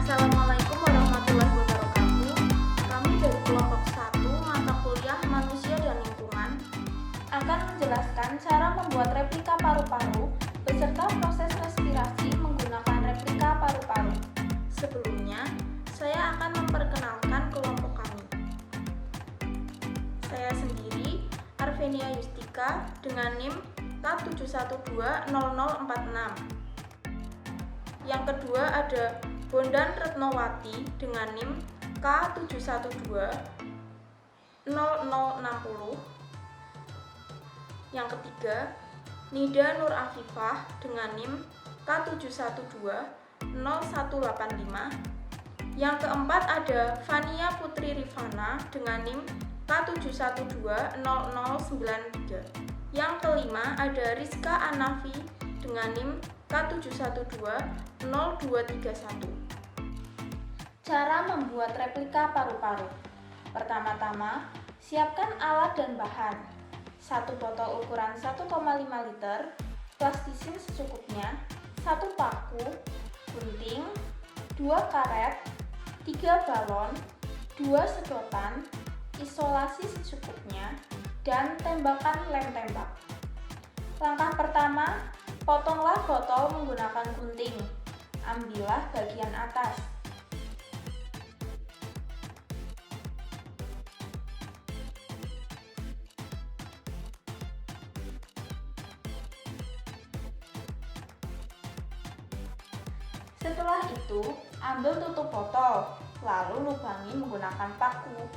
Assalamualaikum warahmatullahi wabarakatuh. Kami dari kelompok 1 mata kuliah Manusia dan Lingkungan akan menjelaskan cara membuat replika paru-paru beserta proses respirasi menggunakan replika paru-paru. Sebelumnya, saya akan memperkenalkan kelompok kami. Saya sendiri, Arvenia Yustika, dengan NIM K7120046. Yang kedua ada Bondan Retnowati dengan NIM K7120060. Yang ketiga, Nida Nur Afifah dengan NIM K7120185. Yang keempat ada Fania Putri Rifana dengan NIM K7120093. Yang kelima ada Rizka Anafi dengan NIM K7120231. Cara membuat replika paru-paru. Pertama-tama, siapkan alat dan bahan. 1 botol ukuran 1,5 liter, plastisin secukupnya, 1 paku, gunting, 2 karet, 3 balon, 2 sedotan, isolasi secukupnya, dan tembakan lem tembak. Langkah pertama, potonglah botol menggunakan gunting. Ambillah bagian atas. Setelah itu, ambil tutup botol, lalu lubangi menggunakan paku.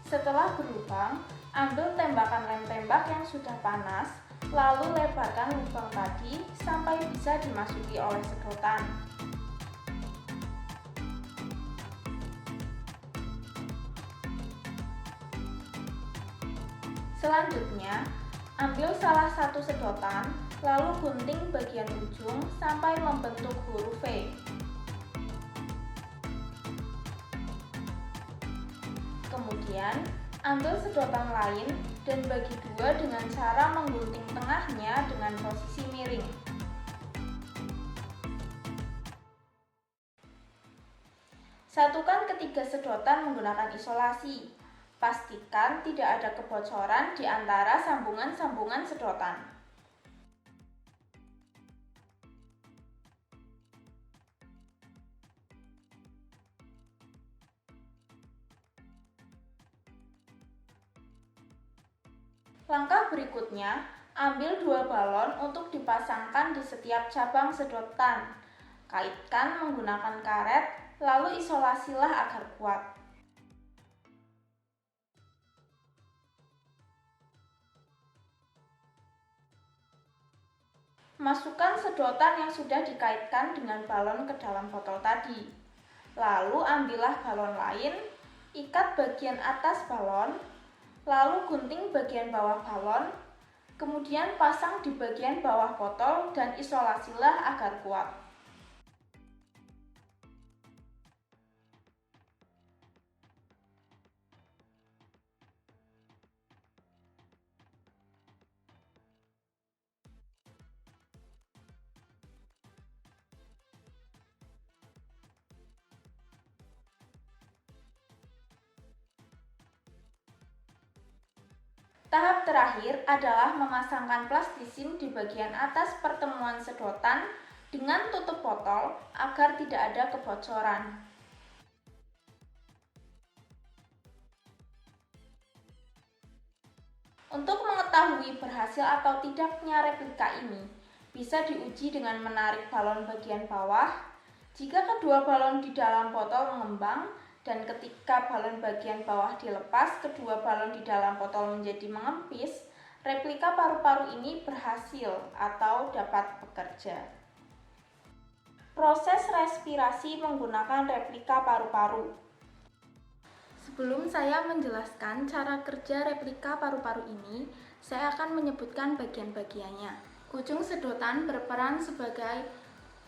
Setelah berlubang, ambil tembakan lem tembak yang sudah panas, lalu lebarkan lubang tadi sampai bisa dimasuki oleh sedotan. Selanjutnya, ambil salah satu sedotan, lalu gunting bagian ujung sampai membentuk huruf V. Kemudian, ambil sedotan lain dan bagi dua dengan cara menggunting tengahnya dengan posisi miring. Satukan ketiga sedotan menggunakan isolasi. Pastikan tidak ada kebocoran di antara sambungan-sambungan sedotan. Langkah berikutnya, ambil 2 balon untuk dipasangkan di setiap cabang sedotan. Kaitkan menggunakan karet, lalu isolasilah agar kuat. Masukkan sedotan yang sudah dikaitkan dengan balon ke dalam botol tadi. Lalu ambillah balon lain, ikat bagian atas balon, lalu gunting bagian bawah balon, kemudian pasang di bagian bawah botol dan isolasilah agar kuat. Tahap terakhir adalah memasangkan plastisin di bagian atas pertemuan sedotan dengan tutup botol agar tidak ada kebocoran. Untuk mengetahui berhasil atau tidaknya replika ini, bisa diuji dengan menarik balon bagian bawah. Jika kedua balon di dalam botol mengembang, dan ketika balon bagian bawah dilepas, kedua balon di dalam botol menjadi mengempis, replika paru-paru ini berhasil atau dapat bekerja. Proses respirasi menggunakan replika paru-paru. Sebelum saya menjelaskan cara kerja replika paru-paru ini, saya akan menyebutkan bagian-bagiannya. Ujung sedotan berperan sebagai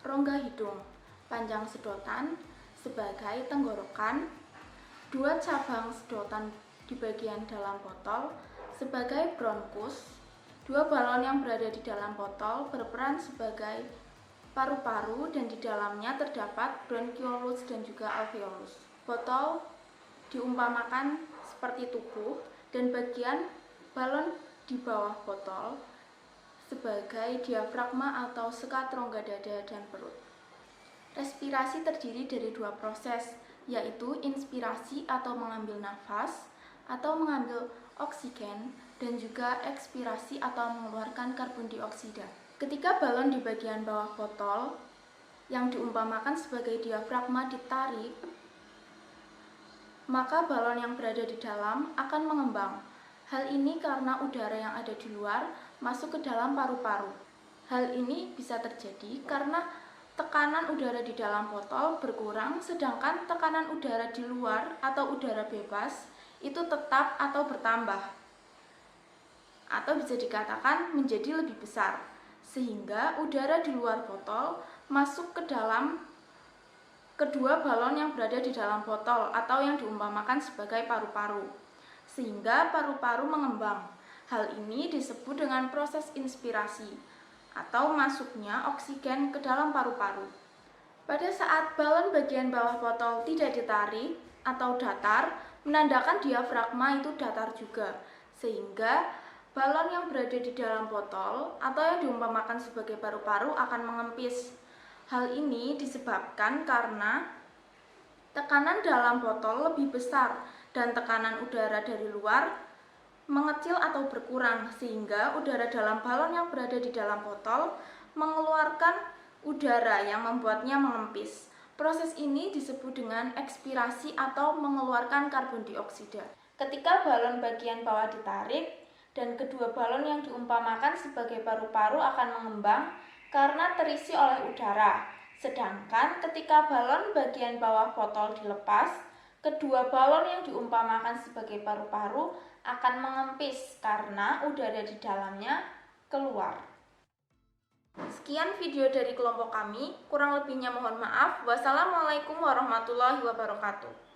rongga hidung, panjang sedotan sebagai tenggorokan, 2 cabang sedotan di bagian dalam botol sebagai bronkus, 2 balon yang berada di dalam botol berperan sebagai paru-paru dan di dalamnya terdapat bronchiolus dan juga alveolus. Botol diumpamakan seperti tubuh dan bagian balon di bawah botol sebagai diafragma atau sekat rongga dada dan perut. Respirasi terdiri dari dua proses, yaitu inspirasi atau mengambil nafas atau mengambil oksigen dan juga ekspirasi atau mengeluarkan karbon dioksida. Ketika balon di bagian bawah botol yang diumpamakan sebagai diafragma ditarik, maka balon yang berada di dalam akan mengembang. Hal ini karena udara yang ada di luar masuk ke dalam paru-paru. Hal ini bisa terjadi karena tekanan udara di dalam botol berkurang, sedangkan tekanan udara di luar atau udara bebas itu tetap atau bertambah, atau bisa dikatakan menjadi lebih besar, sehingga udara di luar botol masuk ke dalam kedua balon yang berada di dalam botol atau yang diumpamakan sebagai paru-paru, sehingga paru-paru mengembang. Hal ini disebut dengan proses inspirasi atau masuknya oksigen ke dalam paru-paru. Pada saat balon bagian bawah botol tidak ditarik atau datar, menandakan diafragma itu datar juga, sehingga balon yang berada di dalam botol atau yang diumpamakan sebagai paru-paru akan mengempis. Hal ini disebabkan karena tekanan dalam botol lebih besar dan tekanan udara dari luar mengecil atau berkurang, sehingga udara dalam balon yang berada di dalam botol mengeluarkan udara yang membuatnya mengempis. Proses ini disebut dengan ekspirasi atau mengeluarkan karbon dioksida. Ketika balon bagian bawah ditarik dan kedua balon yang diumpamakan sebagai paru-paru akan mengembang karena terisi oleh udara. Sedangkan ketika balon bagian bawah botol dilepas, kedua balon yang diumpamakan sebagai paru-paru akan mengempis karena udara di dalamnya keluar. Sekian video dari kelompok kami, kurang lebihnya mohon maaf. Wassalamualaikum warahmatullahi wabarakatuh.